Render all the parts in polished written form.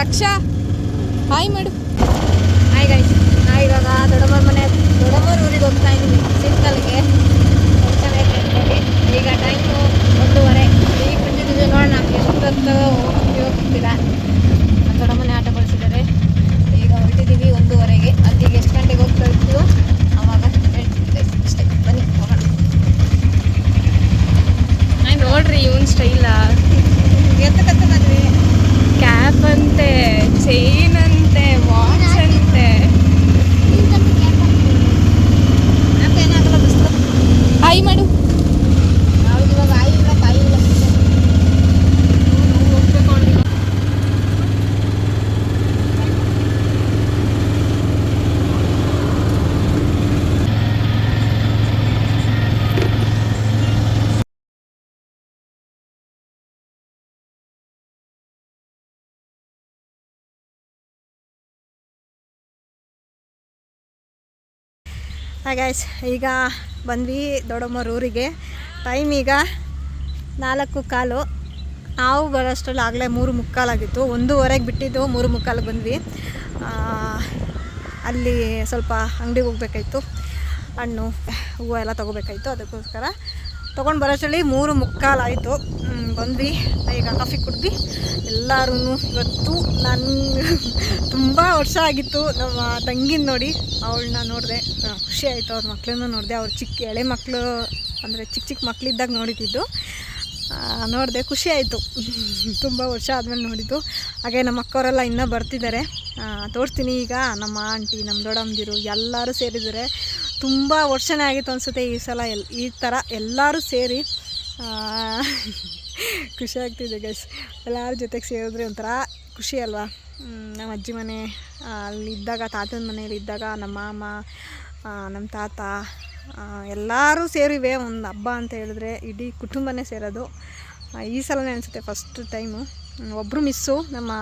ರಕ್ಷಾ hi ಮಾಡು. Hi guys, ನಾವು ಇವಾಗ ದೊಡ್ಡಮ್ಮರ ಊರಿಗೆ ಹೋಗ್ತಾ ಇದ್ದೀವಿ ಸಿಂಕಲ್ಗೆ. ಈಗ ಟೈಮು 1:30. ಈಗ ಬಂದಿದ್ದೀವಿ, ನೋಡೋಣ ಎಷ್ಟೊತ್ತು ಹೋಗ್ತೀರಾ. ದೊಡ್ಡಮ್ಮನೆ ಆಟ ಬಳಸಿದ್ದಾರೆ. ಈಗ ಹೊರಟಿದ್ದೀವಿ 1:30ಗೆ. ಅಲ್ಲಿಗೆ ಎಷ್ಟು ಗಂಟೆಗೆ ಹೋಗ್ತಾ ಇರ್ತೀವೋ ಅವಾಗ ಹೇಳ್ತಿದ್ದೆ ಅಷ್ಟೇ. ಬನ್ನಿ ಹೋಗೋಣ. ನೋಡ್ರಿ ಇವನ್ ಸ್ಟೈಲ, ಎತ್ತಕತ್ತ ಬಂದ್ವಿ. ಕ್ಯಾಪ್ ಅಂತೆ, ಚೈನ್ ಅಂತೆ, ವಾಚ್ ಅಂತೆ. ಏನಾಗಲ್ಲ ಬಿಸ್ಲು. ಹಾಯ್ ಮಾಡು. ಅವ್ರಿಗೆ ಇವಾಗ ಆಯಿ ಇಲ್ಲ ಬಾಯಿ ಇಲ್ಲ. ಹಾಯ್ ಗೈಸ್, ಈಗ ಬಂದ್ವಿ ದೊಡ್ಡಮ್ಮರ ಊರಿಗೆ. ಟೈಮ್ ಈಗ 4:15. ನಾವು ಬರೋಷ್ಟರಲ್ಲಿ ಆಗಲೇ 3:45 ಆಗಿತ್ತು. 1:30ಗೆ ಬಿಟ್ಟಿದ್ದು, 3:45 ಬಂದ್ವಿ. ಅಲ್ಲಿ ಸ್ವಲ್ಪ ಅಂಗಡಿಗೆ ಹೋಗ್ಬೇಕಾಯ್ತು, ಹಣ್ಣು ಹೂವು ಎಲ್ಲ ತೊಗೋಬೇಕಾಯ್ತು. ಅದಕ್ಕೋಸ್ಕರ ತೊಗೊಂಡು ಬರೋಷ್ಟರಲ್ಲಿ 3:45 ಆಯಿತು. ಬಂದ್ವಿ. ಈಗ ಕಾಫಿ ಕುಡಿದ್ವಿ ಎಲ್ಲರೂ. ಇವತ್ತು ನಾನು ತುಂಬ ವರ್ಷ ಆಗಿತ್ತು ನಮ್ಮ ತಂಗಿನ ನೋಡಿ, ಅವಳನ್ನ ನೋಡಿದೆ, ಖುಷಿ ಆಯಿತು. ಅವ್ರ ಮಕ್ಕಳನ್ನು ನೋಡಿದೆ. ಅವ್ರು ಎಳೆ ಮಕ್ಕಳು ಅಂದರೆ ಚಿಕ್ಕ ಮಕ್ಕಳಿದ್ದಾಗ ನೋಡಿದ್ದು ನೋಡಿದೆ, ಖುಷಿ ಆಯಿತು. ತುಂಬ ವರ್ಷ ಆದಮೇಲೆ ನೋಡಿದ್ದು. ಹಾಗೆ ನಮ್ಮ ಅಕ್ಕವರೆಲ್ಲ ಇನ್ನೂ ಬರ್ತಿದ್ದಾರೆ, ತೋರಿಸ್ತೀನಿ. ಈಗ ನಮ್ಮ ಆಂಟಿ, ನಮ್ಮ ದೊಡ್ಡಮ್ಮದಿರು ಎಲ್ಲರೂ ಸೇರಿದ್ದಾರೆ. ತುಂಬ ವರ್ಷನೇ ಆಗಿತ್ತು ಅನಿಸುತ್ತೆ ಈ ಸಲ ಈ ಥರ ಎಲ್ಲರೂ ಸೇರಿ. ಖುಷಿ ಆಗ್ತಿದೆ ಗೈಸ್. ಎಲ್ಲರ ಜೊತೆಗೆ ಸೇರಿದ್ರೆ ಒಂಥರ ಖುಷಿ ಅಲ್ವಾ. ನಮ್ಮ ಅಜ್ಜಿ ಮನೆ ಅಲ್ಲಿದ್ದಾಗ, ತಾತನ ಮನೇಲಿ ಇದ್ದಾಗ, ನಮ್ಮ ಮಾಮ, ನಮ್ಮ ತಾತ ಎಲ್ಲರೂ ಸೇರಿವೆ. ಒಂದು ಹಬ್ಬ ಅಂತ ಹೇಳಿದ್ರೆ ಇಡೀ ಕುಟುಂಬನೇ ಸೇರೋದು. ಈ ಸಲನೇ ಅನಿಸುತ್ತೆ ಫಸ್ಟ್ ಟೈಮು. ಒಬ್ಬರು ಮಿಸ್ಸು, ನಮ್ಮ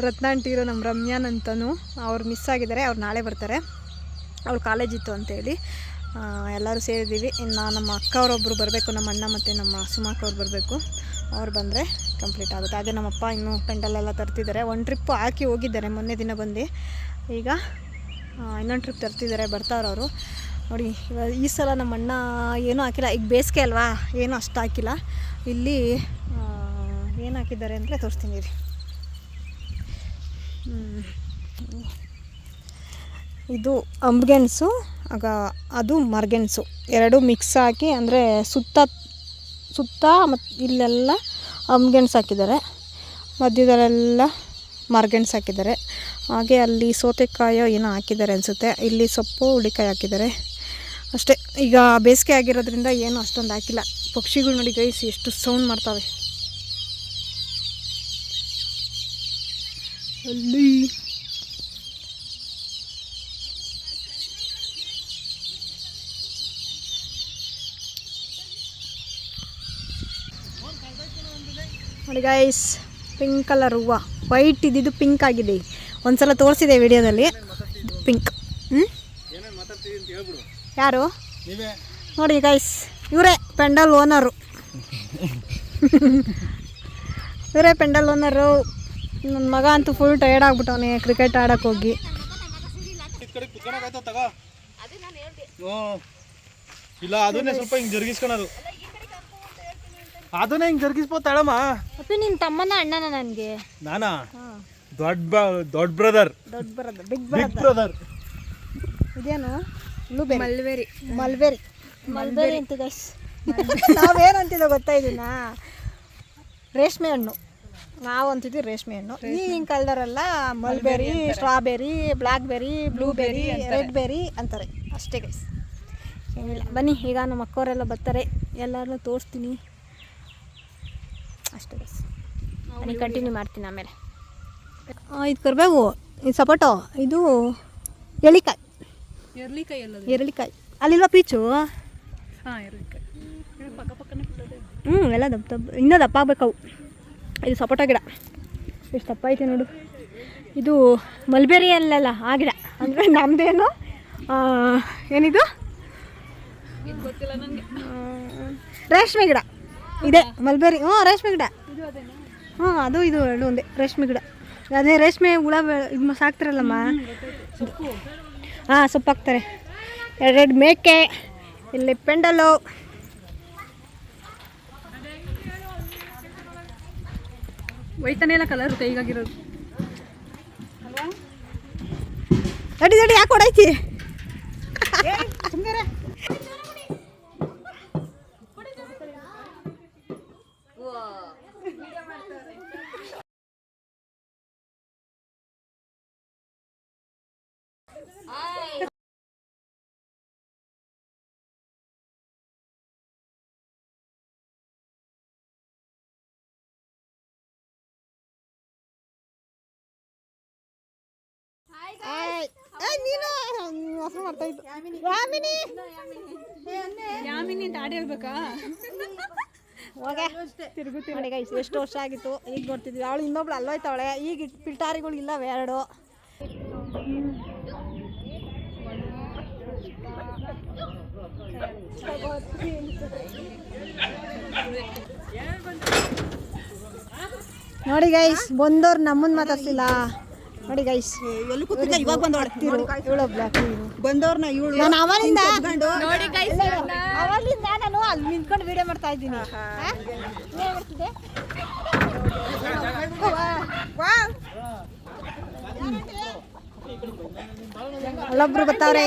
ರತ್ನಾಂಟಿರು, ನಮ್ಮ ರಮ್ಯಾನ್ ಅಂತನೂ ಅವ್ರು ಮಿಸ್ ಆಗಿದ್ದಾರೆ. ಅವ್ರು ನಾಳೆ ಬರ್ತಾರೆ, ಅವ್ರು ಕಾಲೇಜ್ ಇತ್ತು ಅಂತೇಳಿ. ಎಲ್ಲರೂ ಸೇರಿದ್ದೀವಿ. ಇನ್ನು ನಮ್ಮ ಅಕ್ಕವರೊಬ್ಬರು ಬರಬೇಕು, ನಮ್ಮ ಅಣ್ಣ ಮತ್ತು ನಮ್ಮ ಸುಮಾಕವ್ರು ಬರಬೇಕು. ಅವ್ರು ಬಂದರೆ ಕಂಪ್ಲೀಟ್ ಆಗುತ್ತೆ. ಹಾಗೆ ನಮ್ಮಪ್ಪ ಇನ್ನೂ ಪೆಂಡಲೆಲ್ಲ ತರ್ತಿದ್ದಾರೆ. ಒಂದು ಟ್ರಿಪ್ಪು ಹಾಕಿ ಹೋಗಿದ್ದಾರೆ ಮೊನ್ನೆ ದಿನ ಬಂದು. ಈಗ ಇನ್ನೊಂದು ಟ್ರಿಪ್ ತರ್ತಿದ್ದಾರೆ, ಬರ್ತಾವ್ರವರು ನೋಡಿ. ಇವಾಗ ಈ ಸಲ ನಮ್ಮ ಅಣ್ಣ ಏನೂ ಹಾಕಿಲ್ಲ. ಈಗ ಬೇಸಿಗೆ ಅಲ್ವಾ, ಏನೂ ಅಷ್ಟು ಹಾಕಿಲ್ಲ. ಇಲ್ಲಿ ಏನು ಹಾಕಿದ್ದಾರೆ ಅಂದರೆ ತೋರಿಸ್ತೀನಿ ರೀ. ಇದು ಅಂಬ್ಗೆಣಸು, ಆಗ ಅದು ಮರ್ಗೆಣಸು, ಎರಡೂ ಮಿಕ್ಸ್ ಹಾಕಿ, ಅಂದರೆ ಸುತ್ತ ಮತ್ತು ಇಲ್ಲೆಲ್ಲ ಅಂಬ್ಗೆಣಸು ಹಾಕಿದ್ದಾರೆ, ಮಧ್ಯದಲ್ಲೆಲ್ಲ ಮರ್ಗೆಣಸು ಹಾಕಿದ್ದಾರೆ. ಹಾಗೆ ಅಲ್ಲಿ ಸೌತೆಕಾಯೋ ಏನೋ ಹಾಕಿದ್ದಾರೆ ಅನಿಸುತ್ತೆ. ಇಲ್ಲಿ ಸೊಪ್ಪು ಹುಳಿಕಾಯಿ ಹಾಕಿದ್ದಾರೆ ಅಷ್ಟೇ. ಈಗ ಬೇಸಿಗೆ ಆಗಿರೋದ್ರಿಂದ ಏನೂ ಅಷ್ಟೊಂದು ಹಾಕಿಲ್ಲ. ಪಕ್ಷಿಗಳು ನೋಡಿ ಗೈಸ್ ಎಷ್ಟು ಸೌಂಡ್ ಮಾಡ್ತವೆ ಅಲ್ಲಿ. ನೋಡಿ ಗೈಸ್, ಪಿಂಕ್ ಕಲರ್ ಹೂವು, ವೈಟ್ ಇದ್ದಿದ್ದು ಪಿಂಕ್ ಆಗಿದೆ. ಒಂದ್ಸಲ ತೋರಿಸಿದೆ ವಿಡಿಯೋದಲ್ಲಿ, ಪಿಂಕ್. ಯಾರು ನೋಡಿ ಗೈಸ್, ಇವರೇ ಪೆಂಡಲ್ ಓನರು. ಇವರೇ ಪೆಂಡಲ್ ಓನರು. ನನ್ನ ಮಗ ಅಂತೂ ಫುಲ್ ಟಯರ್ಡ್ ಆಗ್ಬಿಟ್ಟವನೆ ಕ್ರಿಕೆಟ್ ಆಡೋಕ್ಕೆ ಹೋಗಿ. ಇಲ್ಲ ಅದನ್ನೇ ಸ್ವಲ್ಪ ಹಿಂಗೆ ಜರುಗಿಸ್ಕೊಳೋದು, ಅದನ್ನೇ ಹಿಂಗೆ ಜರುಗಿಸ್ಬೋತಾಳಮ್ಮ. ಅಪ್ಪಿ ನಿನ್ನ ತಮ್ಮನ ಅಣ್ಣನ ನನಗೆ? ನಾನಾ ದೊಡ್ಡ ಬ್ರದರ್, ಬಿಗ್ ಬ್ರದರ್. ಇದೇನು ಮಲ್ಬೇರಿ ಅಂತ ಗೈಸ್. ನಾವೇನಂತಿದ್ದೋ ಗೊತ್ತಾ ಇದನ್ನ? ರೇಷ್ಮೆ ಹಣ್ಣು. ನಾವು ಅಂತಿದ್ವಿ ರೇಷ್ಮೆ ಹಣ್ಣು. ಈಗಿನ ಕಾಲದವರೆಲ್ಲ mulberry, strawberry, blackberry, blueberry, red berry ಅಂತಾರೆ ಅಷ್ಟೇ ಗೈಸ್, ಏನಿಲ್ಲ. ಬನ್ನಿ, ಈಗ ನಮ್ಮ ಅಕ್ಕವರೆಲ್ಲ ಬರ್ತಾರೆ, ಎಲ್ಲರನ್ನೂ ತೋರಿಸ್ತೀನಿ ಅಷ್ಟೇ ಗೈಸ್. ಬನ್ನಿ, ಕಂಟಿನ್ಯೂ ಮಾಡ್ತೀನಿ ಆಮೇಲೆ. ಇದು ಕರಿಬೇವು, ಇದು ಸಪೋಟೊ, ಇದು ಎಳ್ಳಿಕಾಯಿ. ಅಲ್ಲಿಲ್ವಾ ಪೀಚು? ಎಲ್ಲ ದಪ್ಪ ಇನ್ನೂ ದಪ್ಪ ಆಗ್ಬೇಕವು. ಇದು ಸಪೋಟ ಗಿಡ ಎಷ್ಟು ದಪ್ಪ ಐತೆ ನೋಡು. ಇದು ಮಲ್ಬೇರಿ ಅಲ್ಲೆಲ್ಲ ಆ ಗಿಡ, ಅಂದರೆ ನಮ್ಮದೇನು ಏನಿದು ರೇಷ್ಮೆ ಗಿಡ ಇದೆ. ಮಲ್ಬೇರಿ ರೇಷ್ಮೆ ಗಿಡ. ಅದು ಇದು ಎರಡು ಒಂದೇ ರೇಷ್ಮೆ ಗಿಡ. ಅದೇ ರೇಷ್ಮೆ ಹುಳ ಇದು ಸಾಕ್ತಾರಲ್ಲಮ್ಮ. ಹಾಂ, ಸೊಪ್ಪು ಹಾಕ್ತಾರೆ. ಎರಡೆರಡು ಮೇಕೆ, ಇಲ್ಲಿ ಪೆಂಡಲು. ಒಯ್ತಾನೆ ಇಲ್ಲ ಕಲರ್ ಕೈಗಾಗಿರೋದು. ತಡಿ ತಡಿ, ಯಾಕೆ ಹೊಡೈತಿ? ಯಾಮಿನಿ ಅಂತ ಆಡಿ ಹೇಳ್ಬೇಕಾ? ನೋಡಿ ಗೈಸ್, ಎಷ್ಟು ವರ್ಷ ಆಗಿತ್ತು ಈಗ ನೋಡ್ತಿದ್ವಿ. ಅವಳು ಇನ್ನೊಬ್ಳು ಅಲ್ಲೋಯ್ತಾವಳೆ. ಈಗ ಪಿಲ್ಟಾರಿಗಳು ಇಲ್ಲವೆ ಎರಡು. ನೋಡಿ ಗೈಸ್, ಬಂದವ್ರು ನಮ್ಮನ್ನ ಮಾತಾಡ್ಸಿಲ್ಲ. ನೋಡಿ ಗೈಸ್, ಇವಾಗ ಬಂದವ್ರನ್ನ ಇವಳು ನಾನು ಅವನಿಂದ ನೋಡಿ ಗೈಸ್, ಅವಳಿಂದ ನಾನು ಅಲ್ಲಿ ನಿಂತ್ಕೊಂಡು ವಿಡಿಯೋ ಮಾಡ್ತಾ ಇದ್ದೀನಿ. ಅಲ್ಲೊಬ್ರು ಬರ್ತಾವ್ರೆ.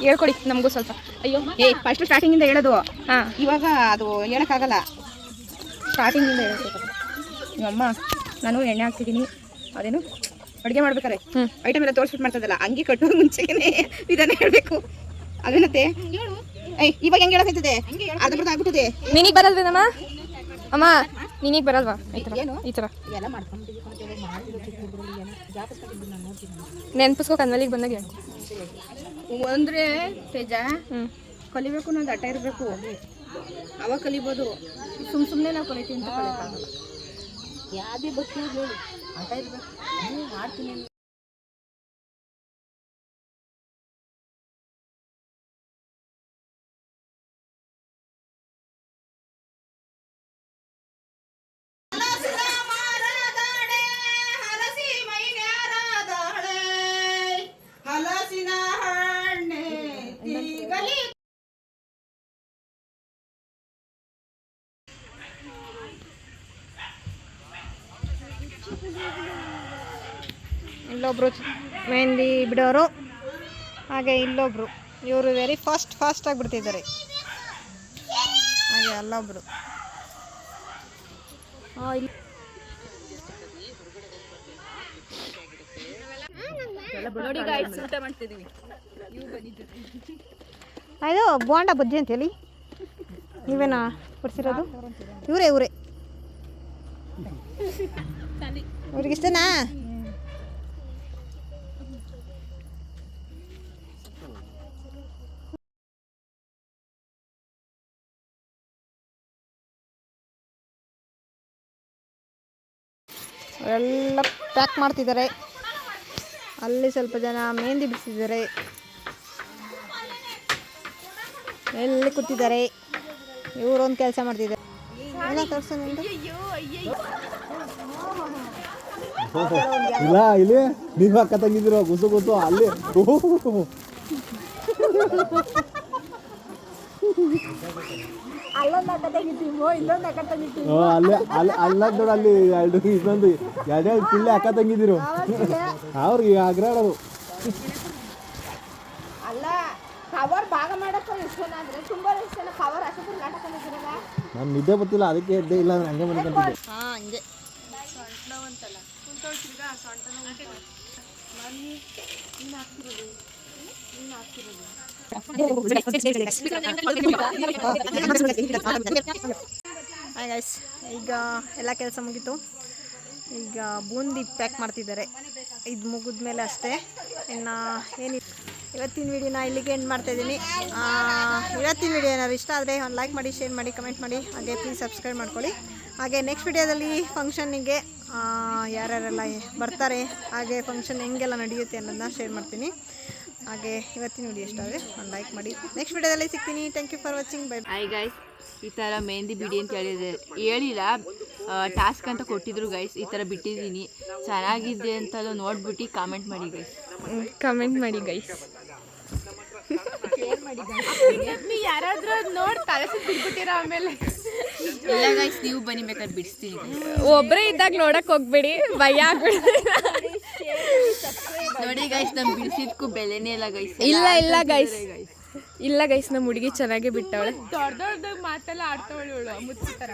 ಹೇಳ್ಕೊಡಿ ನಮಗೂ ಸ್ವಲ್ಪ. ಅಯ್ಯೋ, ಫಸ್ಟ್ ಸ್ಟಾರ್ಟಿಂಗ್ ಇಂದ ಹೇಳೋದು. ಹಾಂ, ಇವಾಗ ಅದು ಹೇಳಕ್ಕಾಗಲ್ಲ. ಸ್ಟಾರ್ಟಿಂಗ್ ಇಂದ ಹೇಳ್ಬೇಕು. ನಿಮ್ಮಮ್ಮ ನಾನು ಎಣ್ಣೆ ಹಾಕ್ತಿದ್ದೀನಿ, ಅದೇನು ಅಡುಗೆ ಮಾಡ್ಬೇಕಾರೆ ಐಟಮ್ ಎಲ್ಲ ತೋರಿಸ್ಬಿಟ್ಟು ಮಾಡ್ತದಲ್ಲ, ಹಂಗೆ ಕಟ್ಟೋದು ಮುಂಚೆಗೆ ಇದನ್ನ ಹೇಳ್ಬೇಕು. ಅದೇನತ್ತೆ ಇವಾಗ ಹೆಂಗೆ ಹೇಳಕ್ಕಾಯ್ತದೆ? ಅರ್ಧ ಬರ್ಧ ಆಗ್ಬಿಟ್ಟಿದೆ. ನಿನಗೆ ಬರಲ್ವೇನಮ್ಮ? ಅಮ್ಮ ನಿನಗೆ ಬರಲ್ವಾ ಈ ಥರ? ಈ ಥರ ನೆನ್ಪಿಸ್ಕೊ ಕನ್ವಲಿಗೆ ಬಂದಾಗ ಹೇಳಿ. ಅಂದ್ರೆ ತೇಜ ಕಲಿಬೇಕು ಅನ್ನೋದು ಹಠ ಇರಬೇಕು, ಅವಾಗ ಕಲಿಬೋದು. ಸುಮ್ಮನೆ ನಾವು ಕಲಿತೀವಿ ಅಂತ ಕಲಿಯಕ್ಕಾಗಲ್ಲ. ಯಾವುದೇ ಬಗ್ಗೆ ಹೇಳಿ ಹಠ ಇರಬೇಕು, ಮಾಡ್ತೀನಿ. ಇಲ್ಲೊಬ್ರು ಮೆಹಂದಿ ಬಿಡೋರು, ಹಾಗೆ ಇಲ್ಲೊಬ್ರು. ಇವರು ವೆರಿ ಫಾಸ್ಟಾಗಿ ಬಿಡ್ತಿದ್ದಾರೆ. ಹಾಗೆ ಅಲ್ಲೊಬ್ರು. ನೋಡಿ ಗೈಸ್, ಊಟ ಮಾಡ್ತಿದ್ದೀವಿ. ಇದು ಬೋಂಡ ಬಜ್ಜಿ ಅಂತೇಳಿ ನೀವೇನಾ ಕೊಡ್ಸಿರೋದು? ಇವರೇ ಇವ್ರಿಗೆ ಇಷ್ಟನಾ? ಎಲ್ಲ ಪ್ಯಾಕ್ ಮಾಡ್ತಿದ್ದಾರೆ. ಅಲ್ಲಿ ಸ್ವಲ್ಪ ಜನ ಮೆಹಂದಿ ಬಿಡಿಸಿದ್ದಾರೆ, ಎಲ್ಲಿ ಕೂತಿದ್ದಾರೆ. ಇವರೊಂದು ಕೆಲಸ ಮಾಡ್ತಿದ್ದಾರೆ. ಎಲ್ಲ ತೋರಿಸೋಣ ಇಲ್ಲ, ಇಲ್ಲಿ ನೀವು ಅಕ್ಕ ತಂಗಿದಿರೋ ಗುಸು ಅಲ್ಲಿ ಅಲ್ಲೊಂದು ಅಕ್ಕ ತೆಗಿತೀವೋ, ಇಲ್ಲೊಂದು ಅಕ್ಕ ತೆಗಿತೀವಿ. ಅಲ್ಲ ನೋಡ, ಅಲ್ಲಿ ಇನ್ನೊಂದು ಎರಡೆರಡು ಪಿಳ್ಳೆ ಅಕ್ಕ ತಂಗಿದಿರು. ಅವ್ರಿಗೆ ಆಗ್ರಾಡೋದು ಅಲ್ಲ, ಕವರ್ ಭಾಗ ಮಾಡಕ್ಕೆ ಎಷ್ಟು ಜನ ಅಂದ್ರೆ ತುಂಬಾ ಜನ ಕವರ್ ಅಷ್ಟು ನಾಟಕ ಮಾಡಿದಿರಲ್ಲ. ನಾನು ನಿದ್ದೆ ಬರ್ತಿಲ್ಲ, ಅದಕ್ಕೆ ಎದ್ದೆ ಇಲ್ಲ, ಹಂಗೆ ಮಾಡ್ಕೊಂತಿದ್ದೆ. ಹಂಗೆ ಹಾಯ್ ಗೈಸ್, ಈಗ ಎಲ್ಲ ಕೆಲಸ ಮುಗೀತು. ಈಗ ಬೂಂದಿ ಪ್ಯಾಕ್ ಮಾಡ್ತಿದ್ದಾರೆ. ಇದು ಮುಗಿದ್ಮೇಲೆ ಅಷ್ಟೇ. ಇನ್ನು ಏನಿಲ್ಲ, ಇವತ್ತಿನ ವಿಡಿಯೋನ ಇಲ್ಲಿಗೆ ಎಂಡ್ ಮಾಡ್ತಾಯಿದ್ದೀನಿ. ಇವತ್ತಿನ ವಿಡಿಯೋ ಏನಾದ್ರು ಇಷ್ಟ ಆದರೆ ಒಂದು ಲೈಕ್ ಮಾಡಿ, ಶೇರ್ ಮಾಡಿ, ಕಮೆಂಟ್ ಮಾಡಿ. ಹಾಗೆ ಪ್ಲೀಸ್ ಸಬ್ಸ್ಕ್ರೈಬ್ ಮಾಡ್ಕೊಳ್ಳಿ. ಹಾಗೆ ನೆಕ್ಸ್ಟ್ ವಿಡಿಯೋದಲ್ಲಿ ಫಂಕ್ಷನ್ನಿಗೆ ಯಾರ್ಯಾರೆಲ್ಲ ಬರ್ತಾರೆ, ಹಾಗೆ ಫಂಕ್ಷನ್ ಹೆಂಗೆಲ್ಲ ನಡೆಯುತ್ತೆ ಅನ್ನೋದನ್ನ ಶೇರ್ ಮಾಡ್ತೀನಿ. ಹಾಗೆ ಇವತ್ತಿನ ವಿಡಿಯೋ ಇಷ್ಟ ಆದರೆ ಒಂದು ಲೈಕ್ ಮಾಡಿ. ನೆಕ್ಸ್ಟ್ ವಿಡಿಯೋದಲ್ಲಿ ಸಿಗ್ತೀನಿ. Thank you for watching. Bye. Hi guys, ಈ ಥರ ಮೆಹಂದಿ ಬಿಡಿ ಅಂತ ಹೇಳಿಲ್ಲ, ಟಾಸ್ಕ್ ಅಂತ ಕೊಟ್ಟಿದ್ರು ಗೈಸ್. ಈ ಥರ ಬಿಟ್ಟಿದ್ದೀನಿ, ಚೆನ್ನಾಗಿದೆ ಅಂತೆಲ್ಲ ನೋಡ್ಬಿಟ್ಟು ಕಾಮೆಂಟ್ ಮಾಡಿ ಗೈಸ್. ಯಾರಾದ್ರೂ ನೋಡಿ ತಲೆ ಬಿಟ್ಬಿಟ್ಟಿರ ಆಮೇಲೆ. ಇಲ್ಲ ಗೈಸ್, ನೀವು ಬನ್ನಿ ಬೇಕಾದ್ರೆ ಬಿಡಿಸ್ತೀನಿ. ಒಬ್ಬರೇ ಇದ್ದಾಗ ನೋಡಕ್ ಹೋಗ್ಬೇಡಿ, ಭಯ ಆಗ್ಬಿಡ್ತೀರ. ನೋಡಿ ಗೈಸ್, ನಮ್ ಬಿಡಿಸಿದ್ಕು ಬೆಲೆನೇ ಇಲ್ಲ ಗೈಸ್. ಇಲ್ಲ ಗೈಸ್, ನಮ್ಮ ಹುಡುಗಿ ಚೆನ್ನಾಗಿ ಬಿಟ್ಟವಳೆ. ದೊಡ್ಡ ಮಾತೆಲ್ಲ ಆಡ್ತಾವಳು ಮುಚ್ಚಿತರ.